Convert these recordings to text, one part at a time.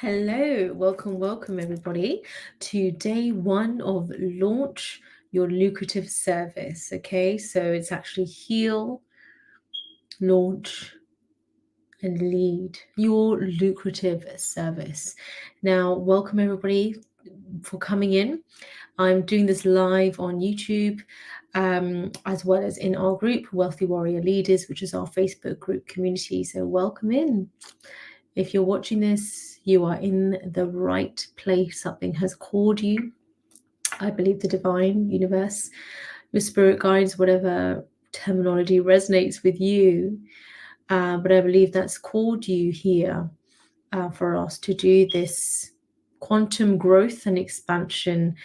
Hello, welcome everybody to day one of Launch Your Lucrative Service. Okay, so it's actually heal, launch, and lead your lucrative service. Now, welcome everybody for coming in. I'm doing this live on YouTube, as well as in our group, Wealthy Warrior Leaders, which is our Facebook group community. So welcome in. If you're watching this, you are in the right place. Something has called you. I believe the divine universe, your spirit guides, whatever terminology resonates with you. But I believe that's called you here for us to do this quantum growth and expansion,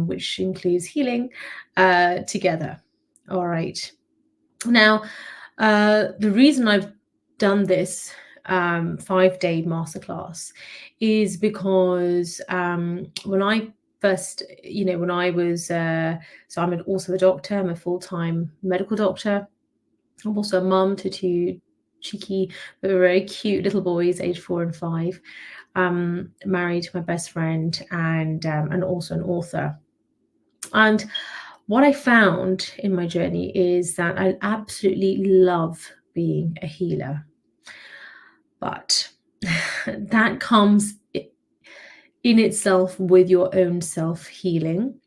which includes healing, together. All right. Now, the reason I've done this 5-day masterclass is because when I first, when I was, so I'm also a doctor, I'm a full-time medical doctor. I'm also a mum to two cheeky, but very cute little boys, aged 4 and 5. Married to my best friend and also an author. And what I found in my journey is that I absolutely love being a healer. But that comes in itself with your own self-healing.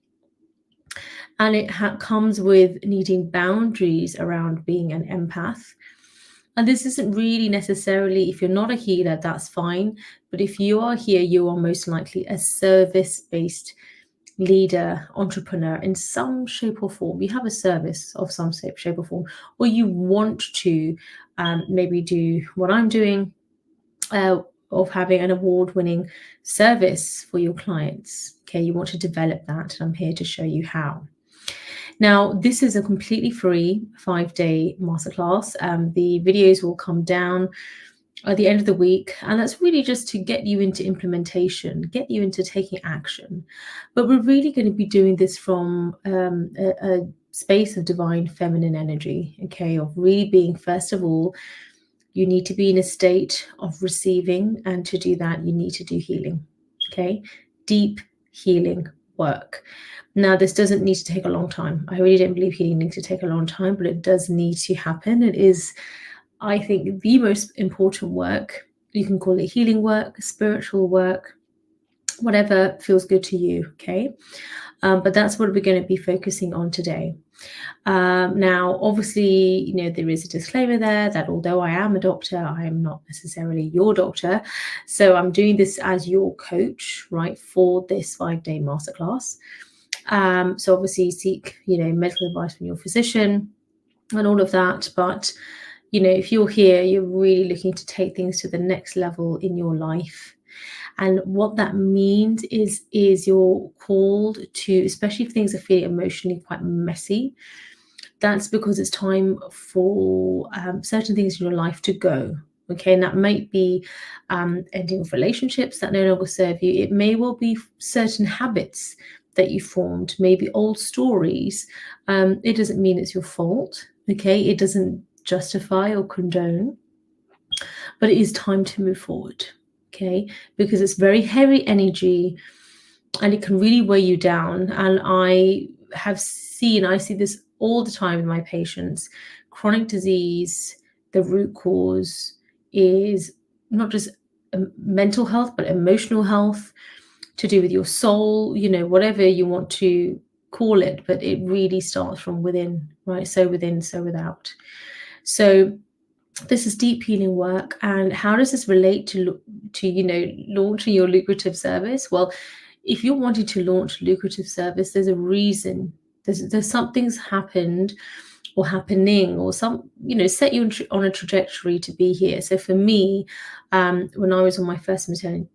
And it comes with needing boundaries around being an empath. And this isn't really necessarily, if you're not a healer, that's fine. But if you are here, you are most likely a service-based leader, entrepreneur in some shape or form. You have a service of some shape or form, or you want to maybe do what I'm doing, of having an award-winning service for your clients. Okay, you want to develop that, and I'm here to show you how. Now, this is a completely free 5-day masterclass. The videos will come down at the end of the week, and that's really just to get you into implementation, get you into taking action. But we're really going to be doing this from a space of divine feminine energy, okay, of really being, first of all, you need to be in a state of receiving, and to do that, you need to do healing, okay? Deep healing work. Now, this doesn't need to take a long time. I really don't believe healing needs to take a long time, but it does need to happen. It is, I think, the most important work. You can call it healing work, spiritual work, whatever feels good to you, okay? But that's what we're going to be focusing on today. Now, obviously, there is a disclaimer there that although I am a doctor, I am not necessarily your doctor. So I'm doing this as your coach, right, for this 5-day masterclass. So obviously seek, medical advice from your physician and all of that. But, if you're here, you're really looking to take things to the next level in your life. And what that means is you're called to, especially if things are feeling emotionally quite messy, that's because it's time for certain things in your life to go. Okay, and that might be ending of relationships that no longer serve you. It may well be certain habits that you formed, maybe old stories. It doesn't mean it's your fault. Okay, it doesn't justify or condone, but it is time to move forward. Okay, because it's very heavy energy and it can really weigh you down. And I see this all the time in my patients. Chronic disease, the root cause is not just mental health, but emotional health, to do with your soul, whatever you want to call it, but it really starts from within, right? So within, so without. So this is deep healing work. And how does this relate to launching your lucrative service? Well, if you're wanting to launch lucrative service, there's a reason. There's something's happened or happening, or set you on a trajectory to be here. So for me, when I was on my first maternity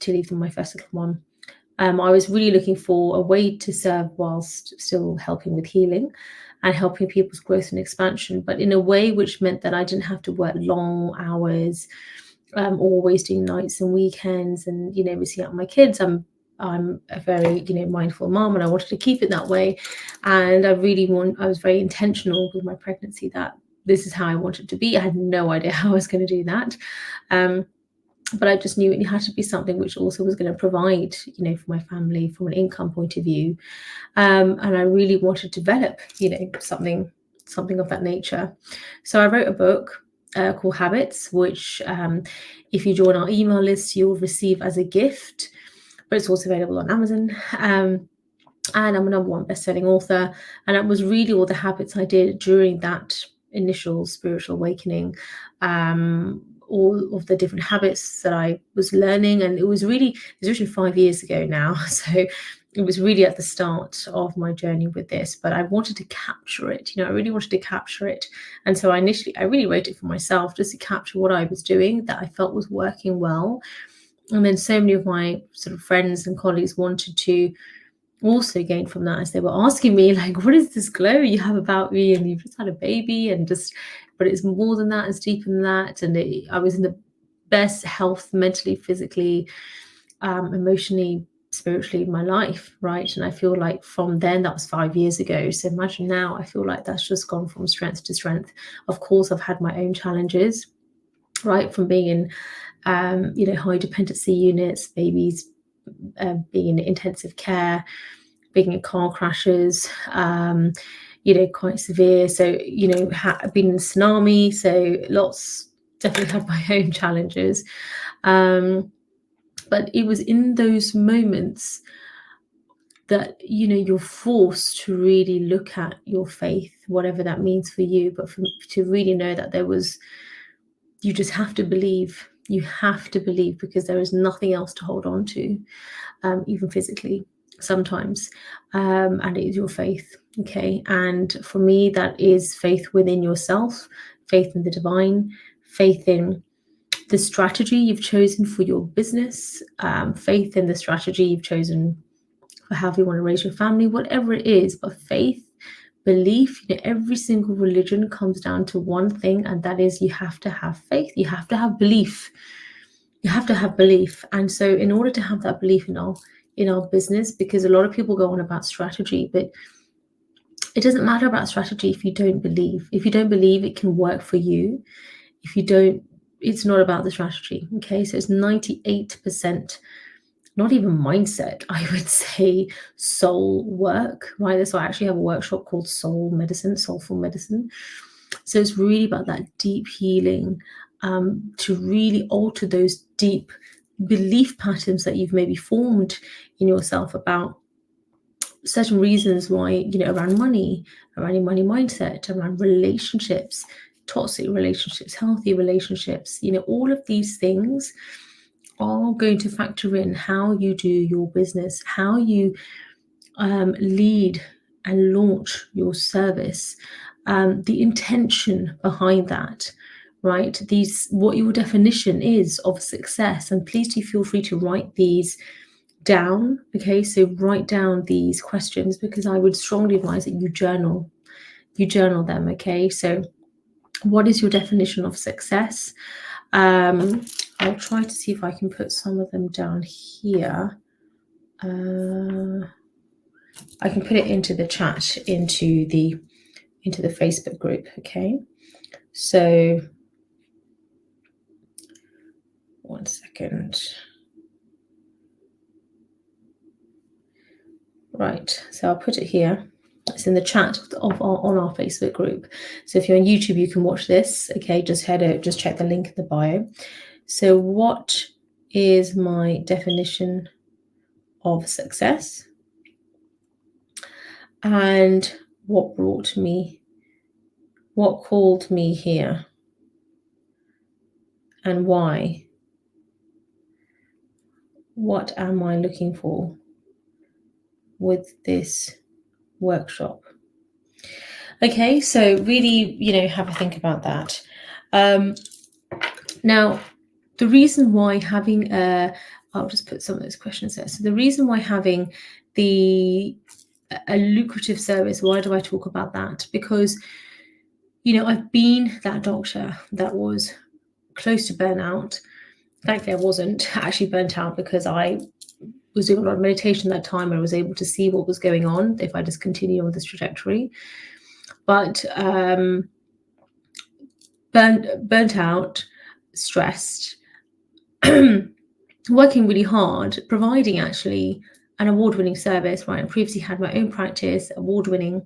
leave, my first little one, I was really looking for a way to serve whilst still helping with healing and helping people's growth and expansion, but in a way which meant that I didn't have to work long hours, always doing nights and weekends, and missing out on my kids. I'm a very mindful mom, and I wanted to keep it that way. And I was very intentional with my pregnancy that this is how I wanted to be. I had no idea how I was going to do that. but I just knew it had to be something which also was going to provide, you know, for my family from an income point of view. And I really wanted to develop, you know, something of that nature. So I wrote a book called Habits, which if you join our email list, you'll receive as a gift, but it's also available on Amazon. And I'm a #1 best-selling author. And it was really all the habits I did during that initial spiritual awakening, all of the different habits that I was learning. And it was really 5 years ago now. So it was really at the start of my journey with this, but I wanted to capture it. You know, I really wanted to capture it. And so I really wrote it for myself, just to capture what I was doing that I felt was working well. And then so many of my sort of friends and colleagues wanted to also gain from that, as they were asking me, like, what is this glow you have about me, and you've just had a baby, and just, but it's more than that, it's deeper than that. And I was in the best health, mentally, physically, emotionally, spiritually, in my life, right? And I feel like from then, that was 5 years ago, so imagine now, I feel like that's just gone from strength to strength. Of course, I've had my own challenges, right, from being in you know, high dependency units, babies, being in intensive care, being in car crashes, you know, quite severe. So, you know, been in tsunami, so definitely had my own challenges. But it was in those moments that, you know, you're forced to really look at your faith, whatever that means for you, but to really know that you just have to believe. You have to believe, because there is nothing else to hold on to, even physically sometimes. And it is your faith. Okay. And for me, that is faith within yourself, faith in the divine, faith in the strategy you've chosen for your business, faith in the strategy you've chosen for how you want to raise your family, whatever it is. But faith, belief, you know, every single religion comes down to one thing, and that is you have to have faith. You have to have belief. You have to have belief. And so in order to have that belief in our business, because a lot of people go on about strategy, but it doesn't matter about strategy if you don't believe. If you don't believe it can work for you, if you don't, it's not about the strategy. Okay. So it's 98%, not even mindset, I would say soul work, right? So I actually have a workshop called Soulful Medicine. So it's really about that deep healing, to really alter those deep belief patterns that you've maybe formed in yourself about certain reasons why, you know, around money, around your money mindset, around relationships, toxic relationships, healthy relationships, you know, all of these things are going to factor in how you do your business, how you lead and launch your service, the intention behind that, right? What your definition is of success. And please do feel free to write these down. Okay, so write down these questions, because I would strongly advise that you journal them. Okay, so what is your definition of success? I'll try to see if I can put some of them down here. I can put it into the chat, into the Facebook group. Okay, so 1 second. Right, so I'll put it here. It's in the chat on our Facebook group. So if you're on YouTube, you can watch this. Okay, just check the link in the bio. So what is my definition of success? And what called me here? And why? What am I looking for with this workshop? Okay, so really, you know, have a think about that. Now, the reason why having I'll just put some of those questions there. So the reason why having a lucrative service, why do I talk about that? Because, you know, I've been that doctor that was close to burnout. Thankfully, I wasn't actually burnt out, because I was doing a lot of meditation at that time. I was able to see what was going on if I just continued on this trajectory. But burnt out, stressed, working really hard, providing actually an award-winning service, right? I previously had my own practice, award-winning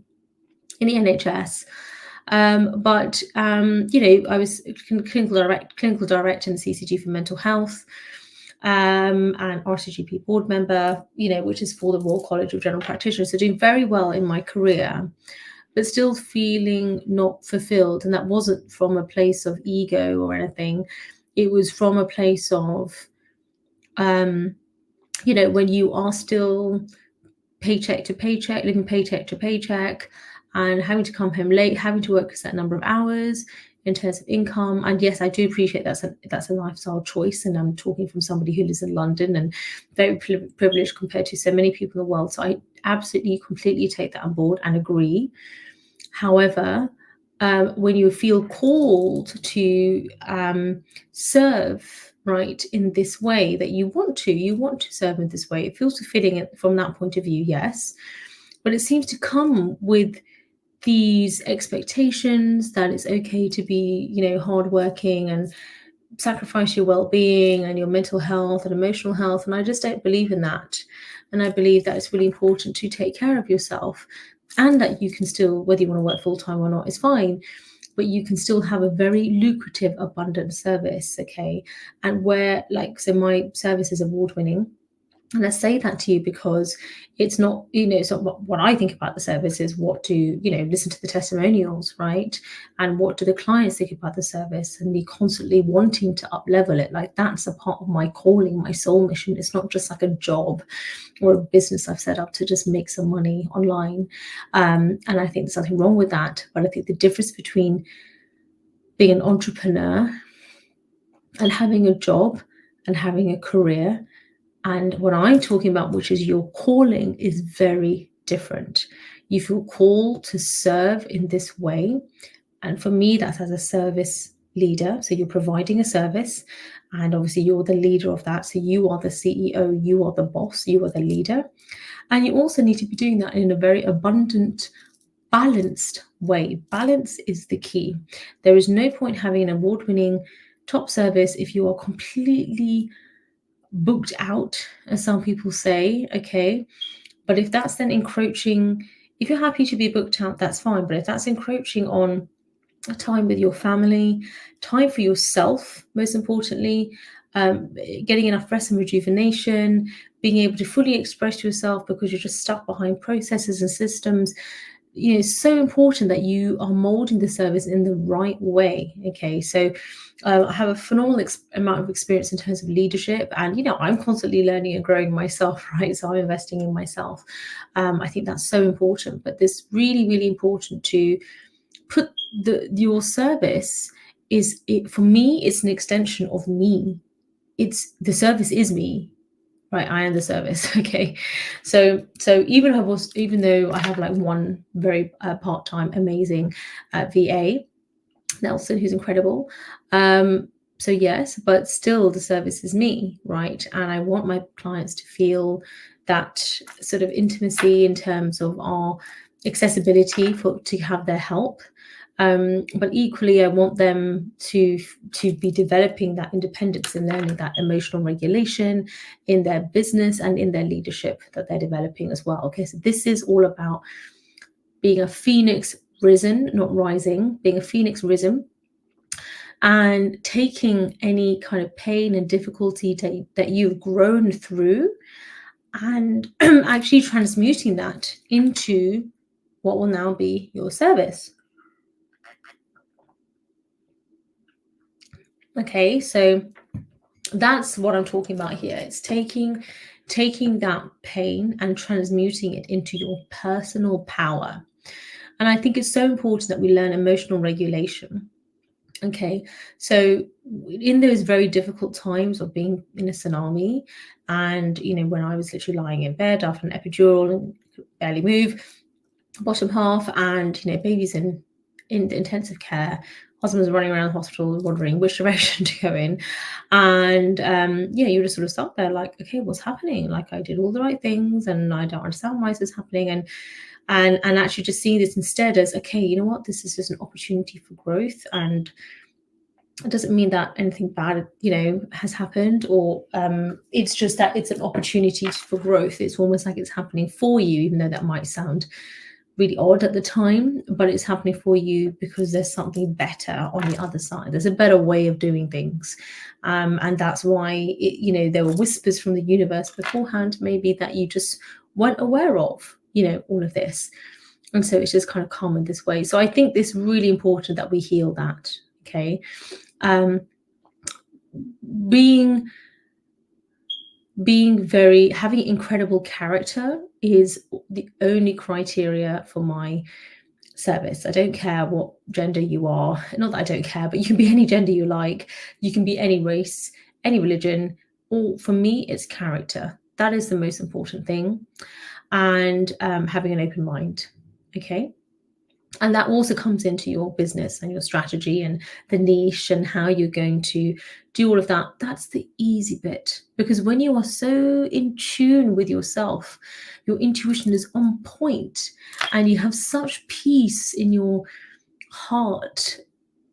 in the NHS. But I was clinical director in the CCG for mental health, and RCGP board member, which is for the Royal College of General Practitioners. So doing very well in my career, but still feeling not fulfilled. And that wasn't from a place of ego or anything. It was from a place of, when you are still paycheck to paycheck, living paycheck to paycheck, and having to come home late, having to work a certain number of hours in terms of income. And yes, I do appreciate that's a lifestyle choice, and I'm talking from somebody who lives in London and very privileged compared to so many people in the world. So I absolutely, completely take that on board and agree. However, when you feel called to serve, right, in this way that you want to serve in this way, it feels fulfilling from that point of view, yes. But it seems to come with these expectations that it's okay to be, hardworking and sacrifice your well-being and your mental health and emotional health. And I just don't believe in that. And I believe that it's really important to take care of yourself, and that you can still, whether you want to work full-time or not, is fine, but you can still have a very lucrative, abundant service, okay? And where, so my service is award-winning. And I say that to you because it's not, it's not what I think about the service, is what to, listen to the testimonials, right? And what do the clients think about the service, and me constantly wanting to up level it. Like, that's a part of my calling, my soul mission. It's not just like a job or a business I've set up to just make some money online. And I think there's nothing wrong with that. But I think the difference between being an entrepreneur and having a job and having a career, and what I'm talking about, which is your calling, is very different. You feel called to serve in this way. And for me, that's as a service leader. So you're providing a service, and obviously you're the leader of that. So you are the CEO, you are the boss, you are the leader. And you also need to be doing that in a very abundant, balanced way. Balance is the key. There is no point having an award-winning top service if you are completely booked out, as some people say, okay? But if that's then encroaching, if you're happy to be booked out, that's fine. But if that's encroaching on time with your family, time for yourself, most importantly, getting enough rest and rejuvenation, being able to fully express yourself because you're just stuck behind processes and systems, it's so important that you are molding the service in the right way. Okay, so I have a phenomenal amount of experience in terms of leadership, and I'm constantly learning and growing myself, right? So I'm investing in myself. I think that's so important. But this really, really important to put your service for me, it's an extension of me. It's the service is me. Right, I am the service. Okay, so even though I have like one very part-time amazing VA, Nelson, who's incredible. So yes, but still the service is me, right? And I want my clients to feel that sort of intimacy in terms of our accessibility to have their help. But equally, I want them to be developing that independence and learning that emotional regulation in their business and in their leadership that they're developing as well. Okay, so this is all about being a phoenix risen, not rising, being a phoenix risen, and taking any kind of pain and difficulty that you've grown through, and actually transmuting that into what will now be your service. Okay, so that's what I'm talking about here. It's taking that pain and transmuting it into your personal power. And I think it's so important that we learn emotional regulation. Okay, so in those very difficult times of being in a tsunami, and when I was literally lying in bed after an epidural and could barely move, bottom half, and baby's in intensive care, husband's running around the hospital wondering which direction to go in, and you just sort of stop there like, okay, what's happening? Like, I did all the right things and I don't understand why this is happening, and actually just seeing this instead as, okay, you know what, this is just an opportunity for growth, and It doesn't mean that anything bad, has happened, or it's just that it's an opportunity for growth. It's almost like it's happening for you, even though that might sound really odd at the time, but it's happening for you because there's something better on the other side. There's a better way of doing things. And that's why, there were whispers from the universe beforehand, maybe, that you just weren't aware of, all of this. And so it's just kind of come in this way. So I think it's really important that we heal that. Okay. Having incredible character is the only criteria for my service. I don't care what gender you are. Not that I don't care, but you can be any gender you like. You can be any race, any religion. Or for me, it's character. That is the most important thing. And having an open mind. Okay. And that also comes into your business and your strategy and the niche and how you're going to do all of that. That's the easy bit, because when you are so in tune with yourself, your intuition is on point and you have such peace in your heart,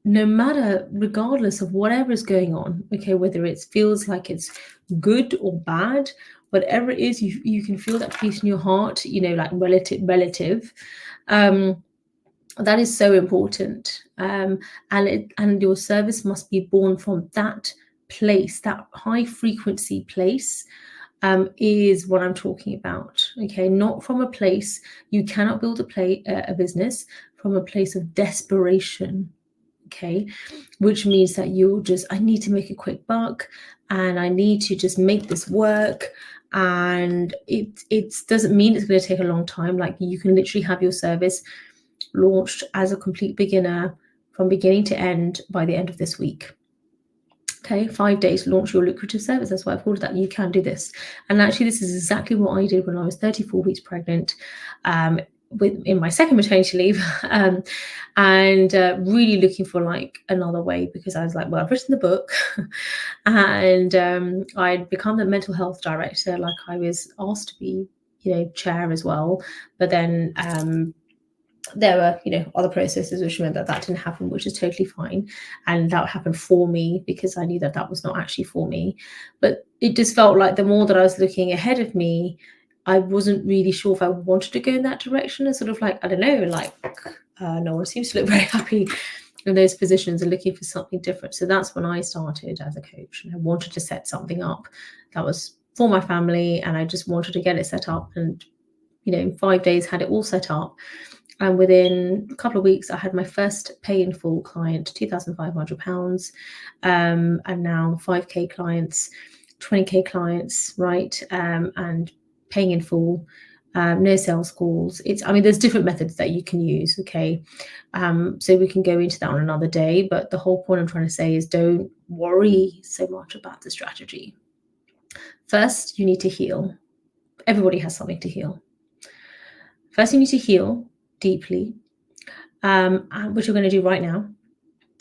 no matter, regardless of whatever is going on. Okay, whether it feels like it's good or bad, whatever it is, you can feel that peace in your heart, like relative. That is so important. And your service must be born from that place, that high frequency place, is what I'm talking about. Okay, not from a place, you cannot build a business from a place of desperation. Okay, which means that I need to make a quick buck and I need to just make this work. And it doesn't mean it's going to take a long time. Like, you can literally have your service launched as a complete beginner from beginning to end by the end of this week. Okay, 5 days, launch your lucrative service. That's why I've called that. You can do this. And actually, this is exactly what I did when I was 34 weeks pregnant, in my second maternity leave, and really looking for like another way, because I was like, well, I've written the book and I'd become the mental health director, like I was asked to be, chair as well. But then there were, other processes which meant that didn't happen, which is totally fine. And that happened for me because I knew that was not actually for me. But it just felt like the more that I was looking ahead of me, I wasn't really sure if I wanted to go in that direction. And sort of like, I don't know, like no one seems to look very happy in those positions and looking for something different. So that's when I started as a coach. And I wanted to set something up that was for my family, and I just wanted to get it set up. And, in 5 days had it all set up. And within a couple of weeks, I had my first pay in full client, £2,500, and now 5K clients, 20K clients, right? And paying in full, no sales calls. There's different methods that you can use, okay? So we can go into that on another day. But the whole point I'm trying to say is, don't worry so much about the strategy. First, you need to heal. Everybody has something to heal. First, you need to heal deeply, which we're going to do right now.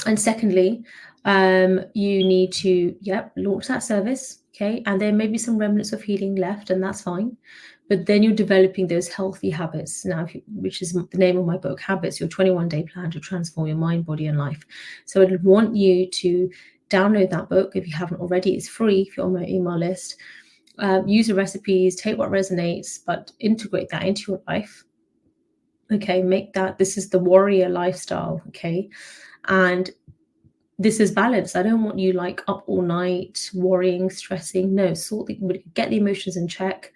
And secondly, you need to launch that service. Okay, and there may be some remnants of healing left, and that's fine. But then you're developing those healthy habits now, which is the name of my book, Habits, your 21-day plan to transform your mind, body, and life. So I'd want you to download that book if you haven't already. It's free if you're on my email list. Use the recipes, take what resonates, but integrate that into your life. Okay, this is the warrior lifestyle. Okay, and this is balance. I don't want you like up all night worrying, stressing. No, get the emotions in check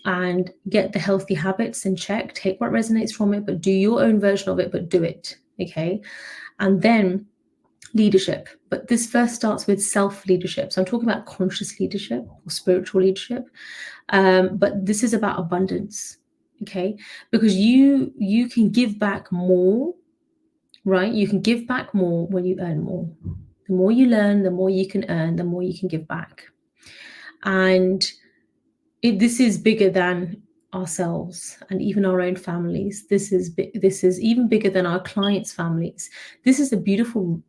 and get the healthy habits in check. Take what resonates from it, but do your own version of it, but do it. Okay, and then leadership. But this first starts with self-leadership. So I'm talking about conscious leadership or spiritual leadership, but this is about abundance. Okay, because you can give back more, right? You can give back more when you earn more. The more you learn, the more you can earn, the more you can give back. And this is bigger than ourselves and even our own families. This is even bigger than our clients' families. This is a beautiful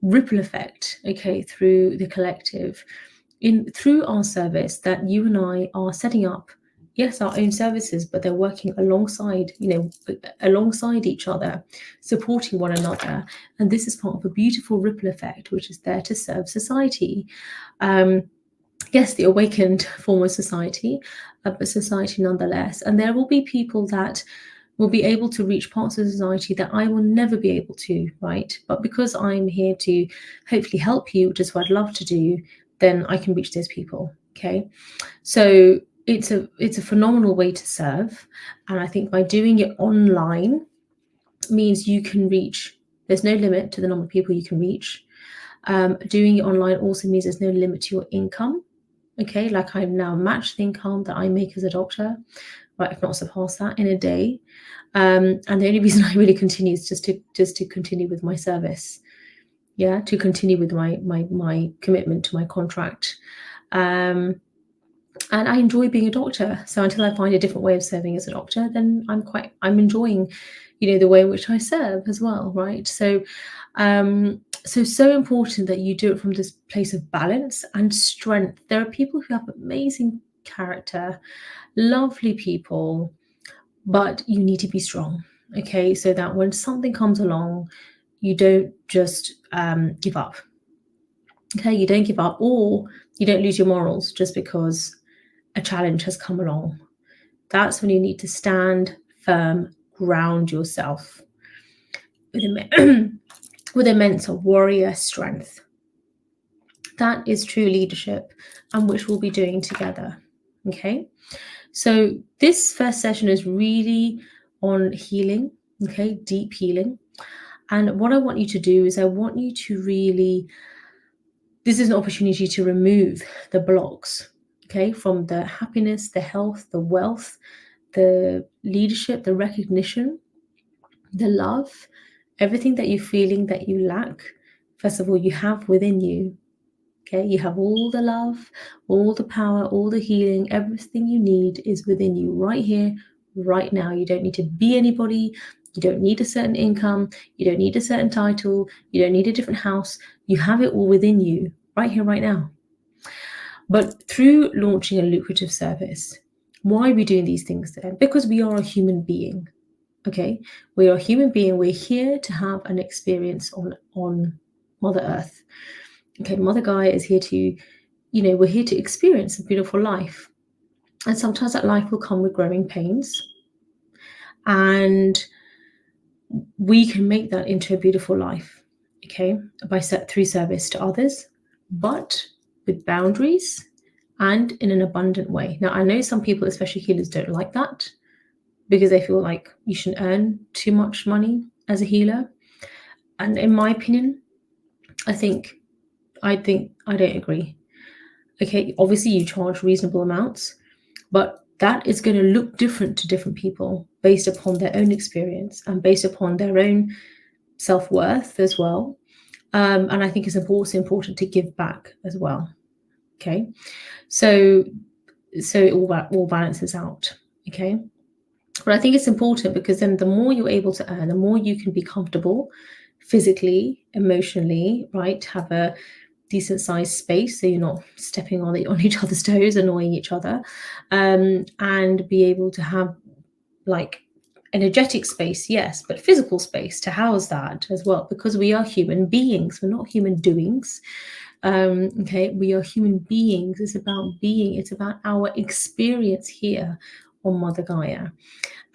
ripple effect, okay, through the collective, through our service that you and I are setting up yes, our own services, but they're working alongside, alongside each other, supporting one another. And this is part of a beautiful ripple effect, which is there to serve society. Yes, the awakened form of society, but society nonetheless. And there will be people that will be able to reach parts of society that I will never be able to, right? But because I'm here to hopefully help you, which is what I'd love to do, then I can reach those people. Okay. So it's a phenomenal way to serve. And I think by doing it online means you can reach, there's no limit to the number of people you can reach. Doing it online also means there's no limit to your income. Okay, like I've now matched the income that I make as a doctor, right? I've not surpassed that in a day. And the only reason I really continue is just to continue with my service. Yeah, to continue with my commitment to my contract. And I enjoy being a doctor. So until I find a different way of serving as a doctor, then I'm enjoying, the way in which I serve as well, right? So so important that you do it from this place of balance and strength. There are people who have amazing character, lovely people, but you need to be strong, okay? So that when something comes along, you don't just give up. Okay, you don't give up, or you don't lose your morals just because a challenge has come along. That's when you need to stand firm, ground yourself with immense warrior strength. That is true leadership, and which we'll be doing together. Okay, so this first session is really on healing, okay, deep healing. And what I want you to do is I want you to really, this is an opportunity to remove the blocks, okay, from the happiness, the health, the wealth, the leadership, the recognition, the love, everything that you're feeling that you lack. First of all, you have within you. Okay, you have all the love, all the power, all the healing, everything you need is within you right here, right now. You don't need to be anybody. You don't need a certain income. You don't need a certain title. You don't need a different house. You have it all within you right here, right now. But through launching a lucrative service, why are we doing these things then? Because we are a human being. Okay, we are a human being. We're here to have an experience on Mother Earth. Okay, Mother Gaia is here to, we're here to experience a beautiful life. And sometimes that life will come with growing pains. And we can make that into a beautiful life, okay, through service to others, but with boundaries and in an abundant way. Now, I know some people, especially healers, don't like that because they feel like you shouldn't earn too much money as a healer. And in my opinion, I don't agree. Okay, obviously you charge reasonable amounts, but that is going to look different to different people based upon their own experience and based upon their own self-worth as well. And I think it's also important to give back as well. Okay, so it all balances out. Okay, but I think it's important because then the more you're able to earn, the more you can be comfortable physically, emotionally, right? Have a decent sized space so you're not stepping on each other's toes, annoying each other, and be able to have like energetic space, yes, but physical space to house that as well, because we are human beings, we're not human doings. Okay, we are human beings. It's about being, it's about our experience here on Mother Gaia,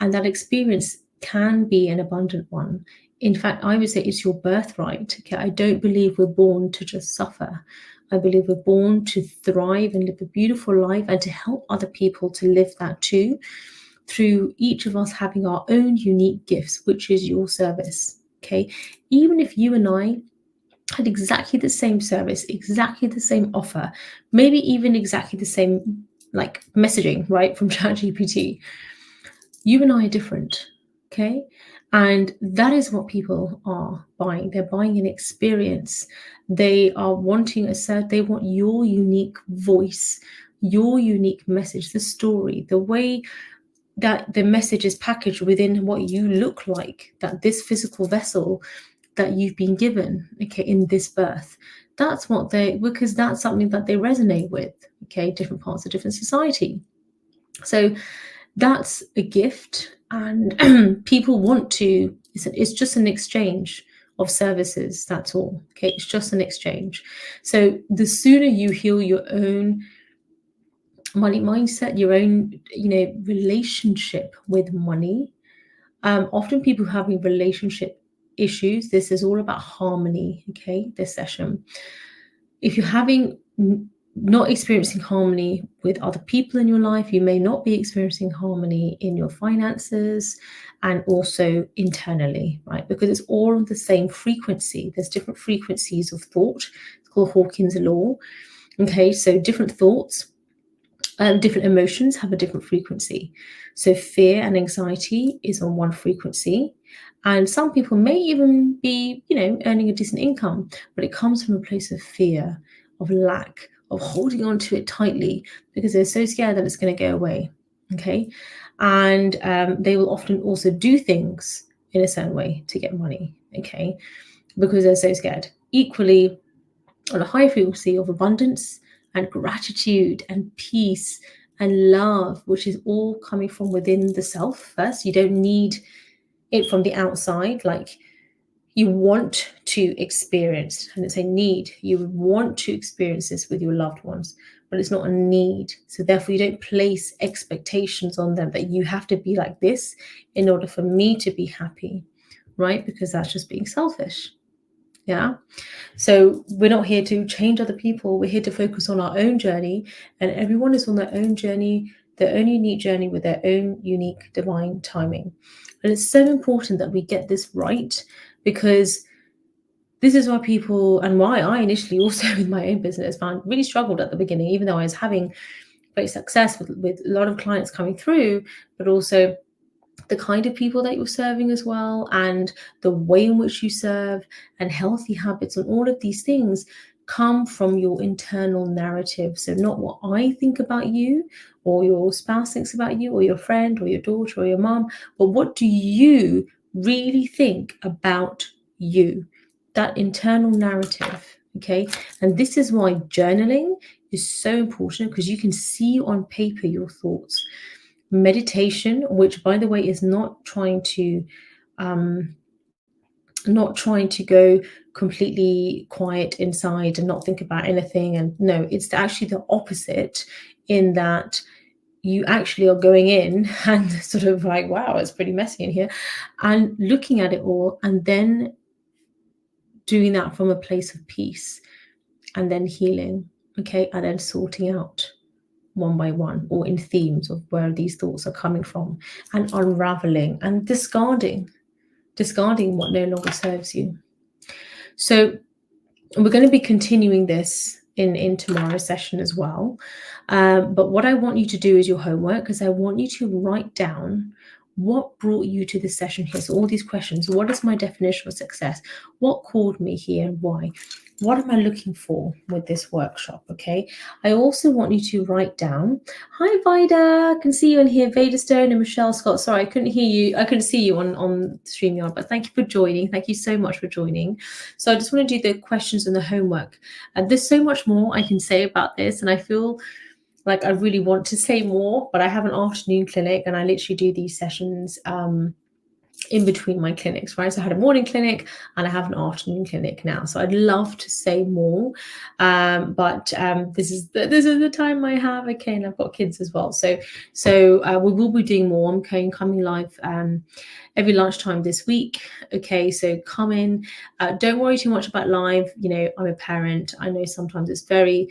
and that experience can be an abundant one. In fact, I would say it's your birthright. Okay, I don't believe we're born to just suffer. I believe we're born to thrive and live a beautiful life and to help other people to live that too, through each of us having our own unique gifts, which is your service. Okay, even if you and I had exactly the same service, exactly the same offer, maybe even exactly the same like messaging, right, from ChatGPT, you and I are different. Okay, and that is what people are buying. They're buying an experience. They are wanting they want your unique voice, your unique message, the story, the way that the message is packaged within what you look like, that this physical vessel that you've been given, okay, in this birth. That's what because that's something that they resonate with, okay, different parts of different society. So that's a gift, and people want to, it's just an exchange of services, that's all. Okay, it's just an exchange. So the sooner you heal your own money mindset, your own, relationship with money. Often people having relationship issues, this is all about harmony. Okay, this session, if you're having not experiencing harmony with other people in your life, you may not be experiencing harmony in your finances and also internally, right? Because it's all on the same frequency. There's different frequencies of thought. It's called Hawkins' law. Okay, so different thoughts, different emotions have a different frequency. So fear and anxiety is on one frequency. And some people may even be, earning a decent income, but it comes from a place of fear, of lack, of holding on to it tightly because they're so scared that it's going to go away. Okay. And they will often also do things in a certain way to get money. Okay. Because they're so scared. Equally, on a high frequency of abundance and gratitude and peace and love, which is all coming from within the self first. You don't need it from the outside. Like, you want to experience, and it's a need. You would want to experience this with your loved ones, but it's not a need. So therefore, you don't place expectations on them that you have to be like this in order for me to be happy, right? Because that's just being selfish. Yeah. So we're not here to change other people. We're here to focus on our own journey, and everyone is on their own journey, their own unique journey with their own unique divine timing. And it's so important that we get this right, because this is why people, and why I initially also with my own business found really struggled at the beginning, even though I was having great success with a lot of clients coming through, but also the kind of people that you're serving as well, and the way in which you serve, and healthy habits, and all of these things come from your internal narrative. So not what I think about you, or your spouse thinks about you, or your friend, or your daughter, or your mom, but what do you really think about you? That internal narrative. Okay. And this is why journaling is so important, because you can see on paper your thoughts. Meditation, which by the way is not trying to go completely quiet inside and not think about anything, and no, it's actually the opposite, in that you actually are going in and sort of like, wow, it's pretty messy in here, and looking at it all, and then doing that from a place of peace, and then healing. Okay. And then sorting out one by one, or in themes of where these thoughts are coming from, and unraveling and discarding what no longer serves you. So we're going to be continuing this in tomorrow's session as well. But what I want you to do is your homework, because I want you to write down what brought you to this session here. So all these questions: what is my definition of success? What called me here and why? What am I looking for with this workshop? Okay. I also want you to write down. Hi, Vida. I can see you in here. Veda Stone and Michelle Scott. Sorry, I couldn't hear you. I couldn't see you on StreamYard, but thank you for joining. Thank you so much for joining. So I just want to do the questions and the homework. And there's so much more I can say about this, and I feel like I really want to say more, but I have an afternoon clinic, and I literally do these sessions in between my clinics, right? So I had a morning clinic and I have an afternoon clinic now. So I'd love to say more, but this is the time I have. Okay, and I've got kids as well. So we will be doing more. I'm coming live every lunchtime this week. Okay, so come in. Don't worry too much about live. I'm a parent. I know sometimes it's very,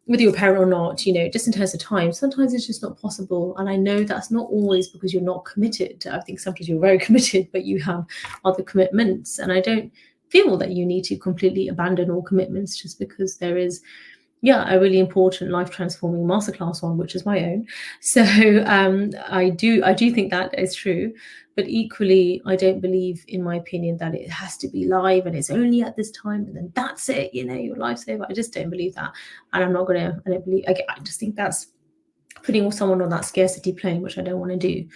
whether you're a parent or not, just in terms of time, sometimes it's just not possible. And I know that's not always because you're not committed. I think sometimes you're very committed, but you have other commitments. And I don't feel that you need to completely abandon all commitments just because there is, a really important life transforming masterclass on, which is my own. So I do think that is true. But equally, I don't believe, in my opinion, that it has to be live and it's only at this time and then that's it, your lifesaver. I just don't believe that. And I just think that's putting someone on that scarcity plane, which I don't want to do.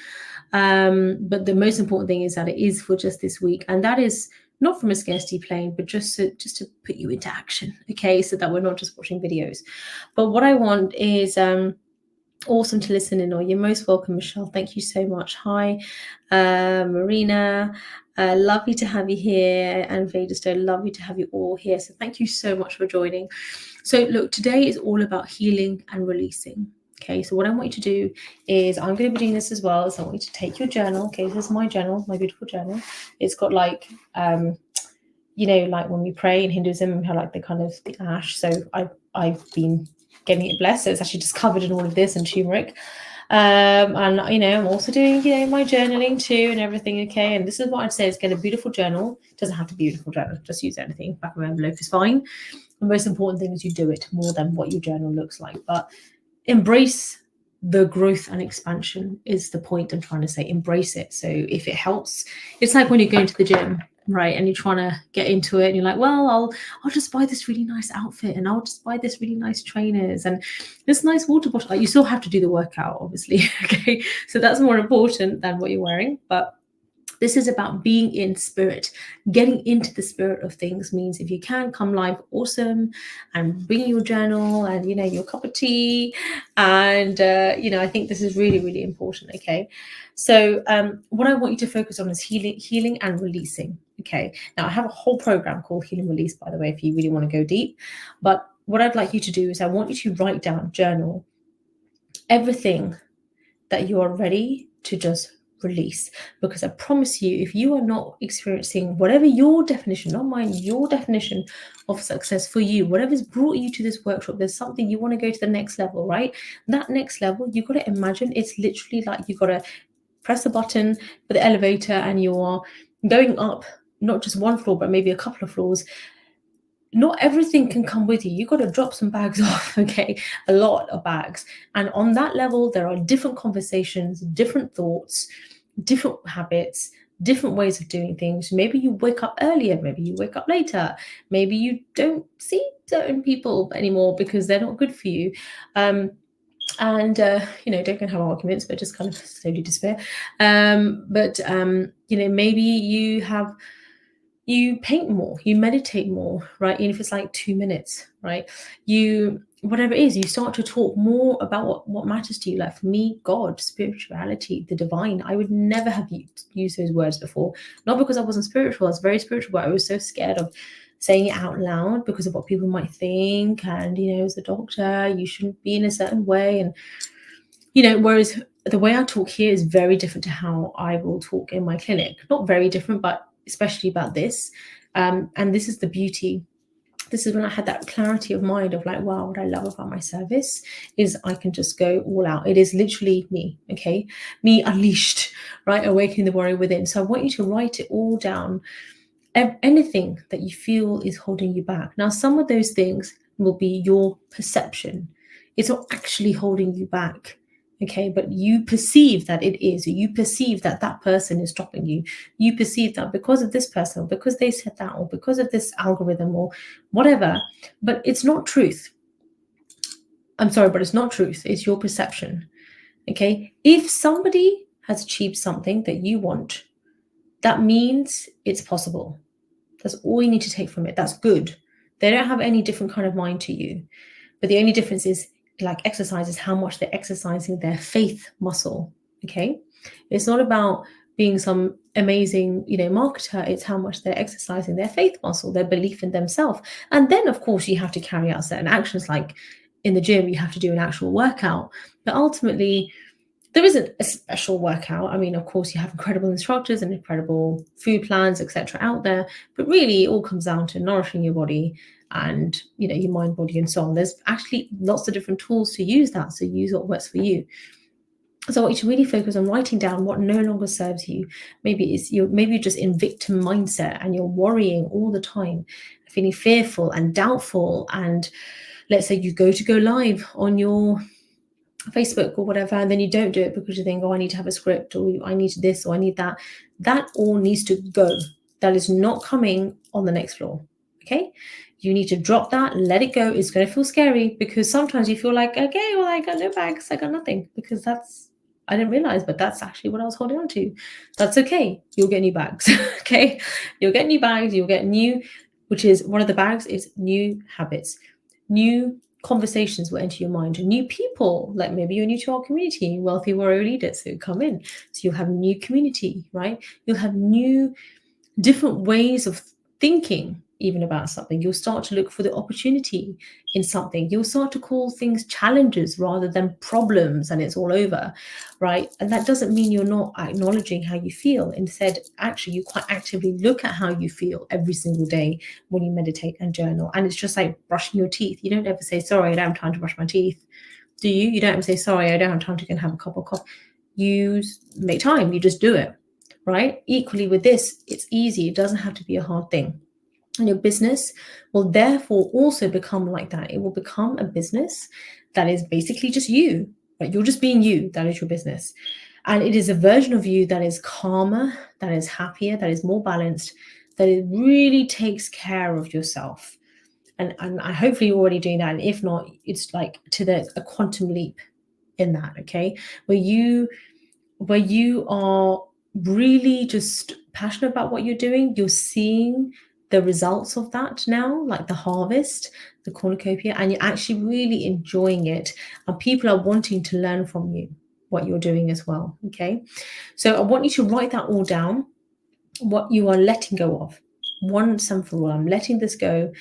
But the most important thing is that it is for just this week. And that is not from a scarcity plane, but just to put you into action. Okay, so that we're not just watching videos. But what I want is Awesome to listen in on. You're most welcome, Michelle. Thank you so much. Hi, Marina. Lovely to have you here. And Vaderstone, lovely to have you all here. So thank you so much for joining. So look, today is all about healing and releasing. Okay, so what I want you to do is I'm going to be doing this as well. So I want you to take your journal. Okay, this is my journal, my beautiful journal. It's got like you know, like when we pray in Hinduism, we have like the kind of the ash. So I've been getting it blessed. So it's actually just covered in all of this and turmeric. And you know, I'm also doing, you know, my journaling too and everything. Okay, and this is what I'd say is get a beautiful journal. It doesn't have to be a beautiful journal, just use anything. Back of an envelope is fine. The most important thing is you do it more than what your journal looks like. But embrace the growth and expansion is the point I'm trying to say. Embrace it. So if it helps, it's like when you're going to the gym, right, and you're trying to get into it and you're like, well, I'll just buy this really nice outfit and I'll just buy this really nice trainers and this nice water bottle. Like, you still have to do the workout, obviously. Okay, so that's more important than what you're wearing. But this is about being in spirit. Getting into the spirit of things means if you can come live, awesome, and bring your journal and, you know, your cup of tea. And, you know, I think this is really, really important. Okay. So what I want you to focus on is healing and releasing. Okay. Now I have a whole program called Heal and Release, by the way, if you really want to go deep. But what I'd like you to do is I want you to write down, journal everything that you are ready to just release. Because I promise you, if you are not experiencing whatever your definition, not mine, your definition of success for you, whatever's brought you to this workshop, there's something you want to go to the next level, right? That next level, you've got to imagine it's literally like you've got to press a button for the elevator and you're going up not just one floor, but maybe a couple of floors. Not everything can come with you. You've got to drop some bags off, okay? A lot of bags. And on that level, there are different conversations, different thoughts, different habits, different ways of doing things. Maybe you wake up earlier, maybe you wake up later, maybe you don't see certain people anymore because they're not good for you. And you know, don't go and have arguments, but just kind of slowly despair. You know, maybe you paint more, you meditate more, right? Even if it's like 2 minutes, right? You, whatever it is, you start to talk more about what matters to you. Like for me, God, spirituality, the divine. I would never have used those words before. Not because I wasn't spiritual, I was very spiritual, but I was so scared of saying it out loud because of what people might think. And, you know, as a doctor, you shouldn't be in a certain way. And, you know, whereas the way I talk here is very different to how I will talk in my clinic. Not very different, but especially about this. And this is the beauty. This is when I had that clarity of mind of like, wow, what I love about my service is I can just go all out. It is literally me, okay? Me unleashed, right? Awakening the warrior within. So I want you to write it all down. Anything that you feel is holding you back. Now, some of those things will be your perception. It's not actually holding you back. Okay, but you perceive that it is. You perceive that that person is stopping you. You perceive that because of this person, or because they said that, or because of this algorithm, or whatever. But it's not truth. I'm sorry, but it's not truth. It's your perception. Okay, if somebody has achieved something that you want, that means it's possible. That's all you need to take from it. That's good. They don't have any different kind of mind to you. But the only difference is, like exercise, is how much they're exercising their faith muscle. Okay, it's not about being some amazing, you know, marketer. It's how much they're exercising their faith muscle, their belief in themselves. And then of course you have to carry out certain actions, like in the gym you have to do an actual workout. But ultimately there isn't a special workout. I mean, of course you have incredible instructors and incredible food plans, etc. out there, but really it all comes down to nourishing your body and, you know, your mind, body, and soul. There's actually lots of different tools to use that, so use what works for you. So I want you to really focus on writing down what no longer serves you. Maybe you're just in victim mindset and you're worrying all the time, feeling fearful and doubtful. And let's say you go live on your Facebook or whatever, and then you don't do it because you think, oh, I need to have a script, or I need this, or I need that. That all needs to go. That is not coming on the next floor. Okay, you need to drop that, let it go. It's going to feel scary because sometimes you feel like, okay, well, I got no bags, I got nothing, because I didn't realize, but that's actually what I was holding on to. That's okay. You'll get new bags. Okay, you'll get new bags. You'll get new, which is one of the bags is new habits, new conversations will enter your mind, new people, like maybe you're new to our community, wealthy warrior leaders who come in. So you'll have new community, right? You'll have new different ways of thinking even about something. You'll start to look for the opportunity in something. You'll start to call things challenges rather than problems, and it's all over, right? And that doesn't mean you're not acknowledging how you feel. Instead, actually, you quite actively look at how you feel every single day when you meditate and journal. And it's just like brushing your teeth. You don't ever say, sorry, I don't have time to brush my teeth. Do you? You don't ever say, sorry, I don't have time to go and have a cup of coffee. You make time, you just do it. Right? Equally with this, it's easy. It doesn't have to be a hard thing. And your business will therefore also become like that. It will become a business that is basically just you, right? You're just being you. That is your business. And it is a version of you that is calmer, that is happier, that is more balanced, that it really takes care of yourself. And hopefully you're already doing that. And if not, it's like to a quantum leap in that, okay? Where you are really just passionate about what you're doing, you're seeing the results of that now, like the harvest, the cornucopia, and you're actually really enjoying it. And people are wanting to learn from you what you're doing as well. Okay. So I want you to write that all down, what you are letting go of. Once and for all, I'm letting this go.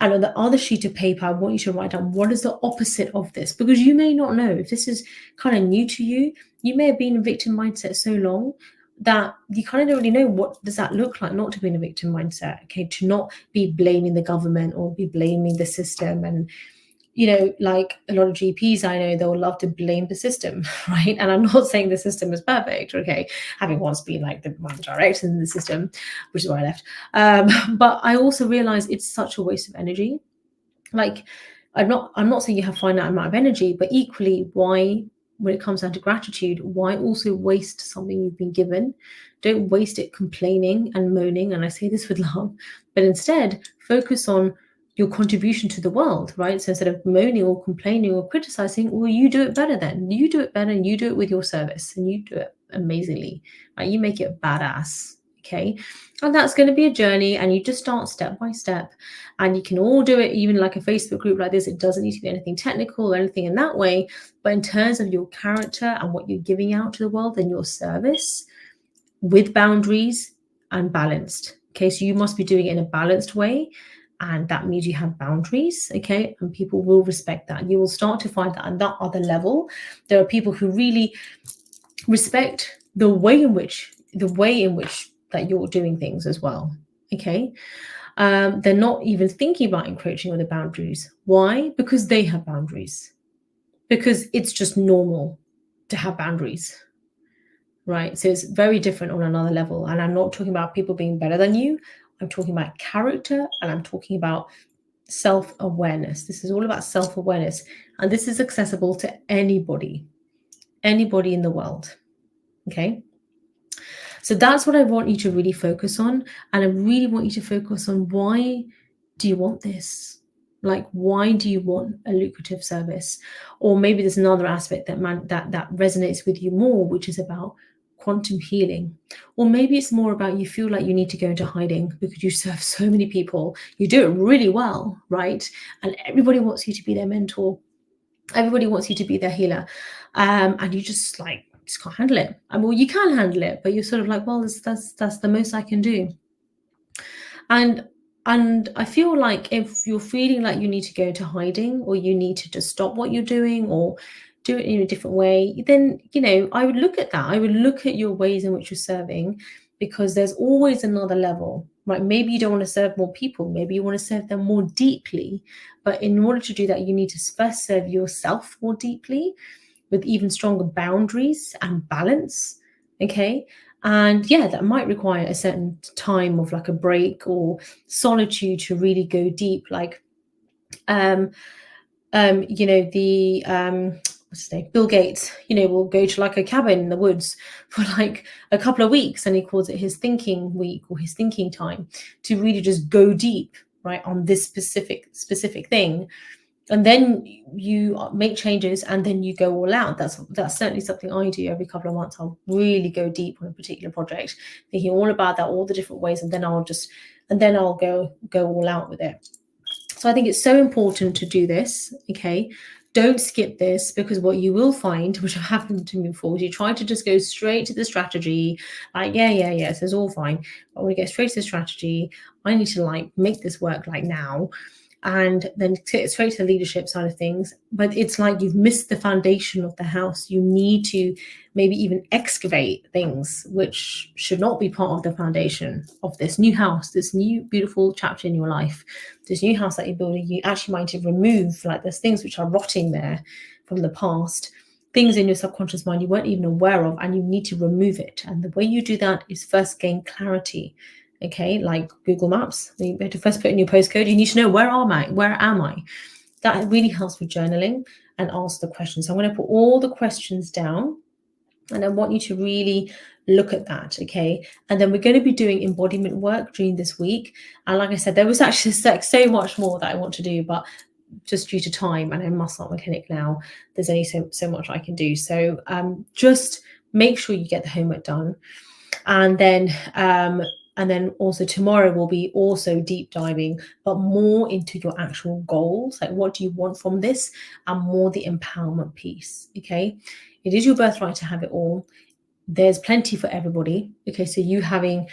And on the other sheet of paper, I want you to write down what is the opposite of this, because you may not know. If this is kind of new to you, you may have been in victim mindset so long that you kind of don't really know what does that look like, not to be in a victim mindset, okay, to not be blaming the government or be blaming the system. And like a lot of GPs I know, they'll love to blame the system, right? And I'm not saying the system is perfect, okay, having once been like one of the directors in the system, which is why I left. But I also realize it's such a waste of energy. Like, I'm not saying you have finite amount of energy, but equally, why, when it comes down to gratitude, why also waste something you've been given? Don't waste it complaining and moaning. And I say this with love, but instead focus on your contribution to the world, right? So instead of moaning or complaining or criticizing, well, you do it better then. You do it better and you do it with your service and you do it amazingly, right? You make it badass, okay? And that's going to be a journey, and you just start step by step. And you can all do it, even like a Facebook group like this. It doesn't need to be anything technical or anything in that way. But in terms of your character and what you're giving out to the world and your service, with boundaries and balanced. Okay, so you must be doing it in a balanced way. And that means you have boundaries, okay? And people will respect that. You will start to find that on that other level, there are people who really respect the way in which that you're doing things as well, okay? They're not even thinking about encroaching on the boundaries. Why? Because they have boundaries. Because it's just normal to have boundaries, right? So it's very different on another level. And I'm not talking about people being better than you. I'm talking about character, and I'm talking about self-awareness. This is all about self-awareness. And this is accessible to anybody in the world, okay? So that's what I want you to really focus on. And I really want you to focus on, why do you want this? Like, why do you want a lucrative service? Or maybe there's another aspect that resonates with you more, which is about quantum healing. Or maybe it's more about, you feel like you need to go into hiding because you serve so many people. You do it really well, right? And everybody wants you to be their mentor. Everybody wants you to be their healer. And you just can't handle it. I mean, well, you can handle it, but you're sort of like, well, that's the most I can do. And I feel like if you're feeling like you need to go into hiding, or you need to just stop what you're doing or do it in a different way, then, I would look at that. I would look at your ways in which you're serving, because there's always another level, right? Maybe you don't want to serve more people. Maybe you want to serve them more deeply. But in order to do that, you need to first serve yourself more deeply, with even stronger boundaries and balance, okay? And yeah, that might require a certain time of like a break or solitude to really go deep. Like, what's his name? Bill Gates, will go to like a cabin in the woods for like a couple of weeks, and he calls it his thinking week or his thinking time, to really just go deep, right, on this specific thing. And then you make changes, and then you go all out. That's certainly something I do every couple of months. I'll really go deep on a particular project, thinking all about that, all the different ways, and then I'll go all out with it. So I think it's so important to do this, okay? Don't skip this, because what you will find, which happened to me before, is you try to just go straight to the strategy, like, yeah, so it's all fine. But when we get straight to the strategy, I need to like make this work like now, and then get straight to the leadership side of things. But it's like you've missed the foundation of the house. You need to maybe even excavate things which should not be part of the foundation of this new house, this new beautiful chapter in your life, this new house that you're building. You actually might to remove, like, there's things which are rotting there from the past, things in your subconscious mind you weren't even aware of, and you need to remove it. And the way you do that is first gain clarity. Okay, like Google Maps, you have to first put in your postcode. You need to know, where am I? That really helps with journaling and ask the questions. So I'm going to put all the questions down, and I want you to really look at that, okay? And then we're going to be doing embodiment work during this week. And like I said, there was actually so much more that I want to do, but just due to time, and I must start my clinic now, there's only so much I can do. So just make sure you get the homework done. And then also tomorrow we'll be also deep diving, but more into your actual goals. Like, what do you want from this? And more the empowerment piece, okay? It is your birthright to have it all. There's plenty for everybody, okay? So you having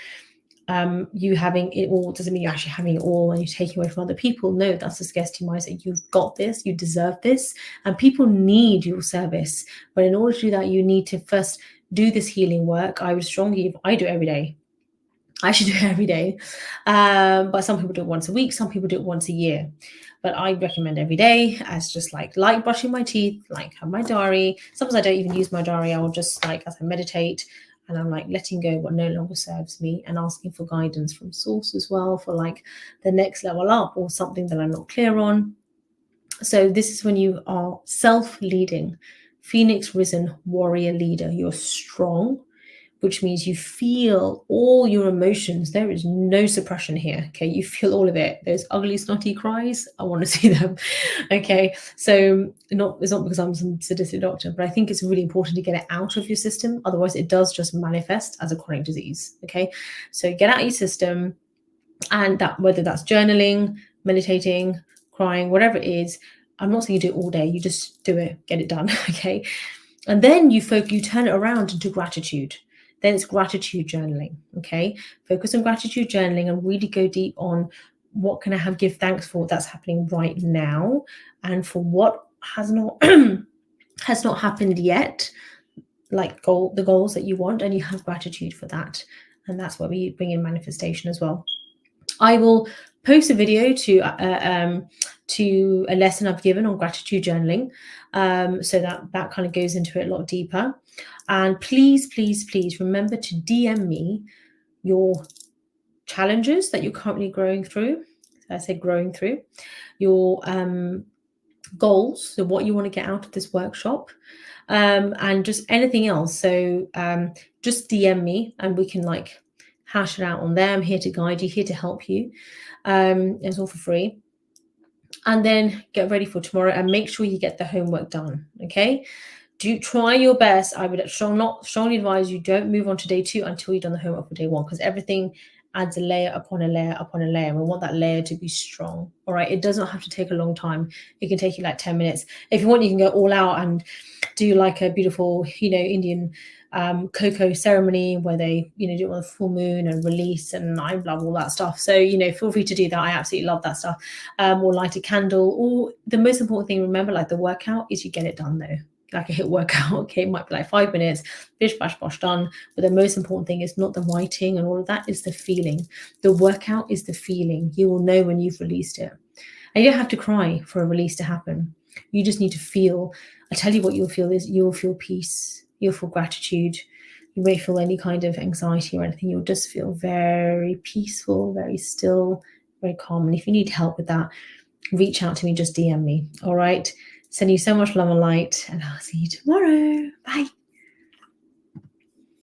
it all doesn't mean you're actually having it all and you're taking away from other people. No, that's a scarcity mindset. You've got this, you deserve this, and people need your service. But in order to do that, you need to first do this healing work. I would strongly, I do it every day. I should do it every day. But some people do it once a week, some people do it once a year. But I recommend every day, as just like brushing my teeth, like have my diary. Sometimes I don't even use my diary. I will just, like, as I meditate, and I'm like letting go what no longer serves me, and asking for guidance from source as well for like the next level up or something that I'm not clear on. So this is when you are self-leading, Phoenix risen warrior leader. You're strong, which means you feel all your emotions. There is no suppression here, okay? You feel all of it. Those ugly, snotty cries, I want to see them, okay? So it's not because I'm some sadistic doctor, but I think it's really important to get it out of your system. Otherwise, it does just manifest as a chronic disease, okay? So get out of your system, and that, whether that's journaling, meditating, crying, whatever it is. I'm not saying you do it all day. You just do it, get it done, okay? And then you turn it around into gratitude. Then it's gratitude journaling, okay? Focus on gratitude journaling and really go deep on what can I give thanks for that's happening right now, and for what has not has not happened yet, like the goals that you want, and you have gratitude for that. And that's where we bring in manifestation as well. I will post a video to a lesson I've given on gratitude journaling, so that kind of goes into it a lot deeper. And please remember to DM me your challenges that you're currently growing through. I say growing through your goals, so what you want to get out of this workshop, and just anything else. So just DM me and we can like hash it out on there. I'm here to guide you, here to help you. It's all for free. And then get ready for tomorrow and make sure you get the homework done, okay? Do try your best. I would strongly advise you don't move on to day 2 until you've done the homework for day 1, because everything adds a layer upon a layer upon a layer. We want that layer to be strong, all right? It does not have to take a long time. It can take you like 10 minutes. If you want, you can go all out and do like a beautiful, Indian cocoa ceremony where they, do it on the full moon and release, and I love all that stuff. So, feel free to do that. I absolutely love that stuff. Or light a candle. Or the most important thing, remember, like the workout, is you get it done though. Like a HIIT workout, okay, it might be like 5 minutes, bish, bash, bosh, done. But the most important thing is not the writing and all of that, is the feeling. The workout is the feeling. You will know when you've released it. And you don't have to cry for a release to happen. You just need to feel. I tell you what you'll feel is you'll feel peace. You'll feel gratitude. You won't feel any kind of anxiety or anything. You'll just feel very peaceful, very still, very calm. And if you need help with that, reach out to me, just DM me. All right. Sending you so much love and light, and I'll see you tomorrow. Bye.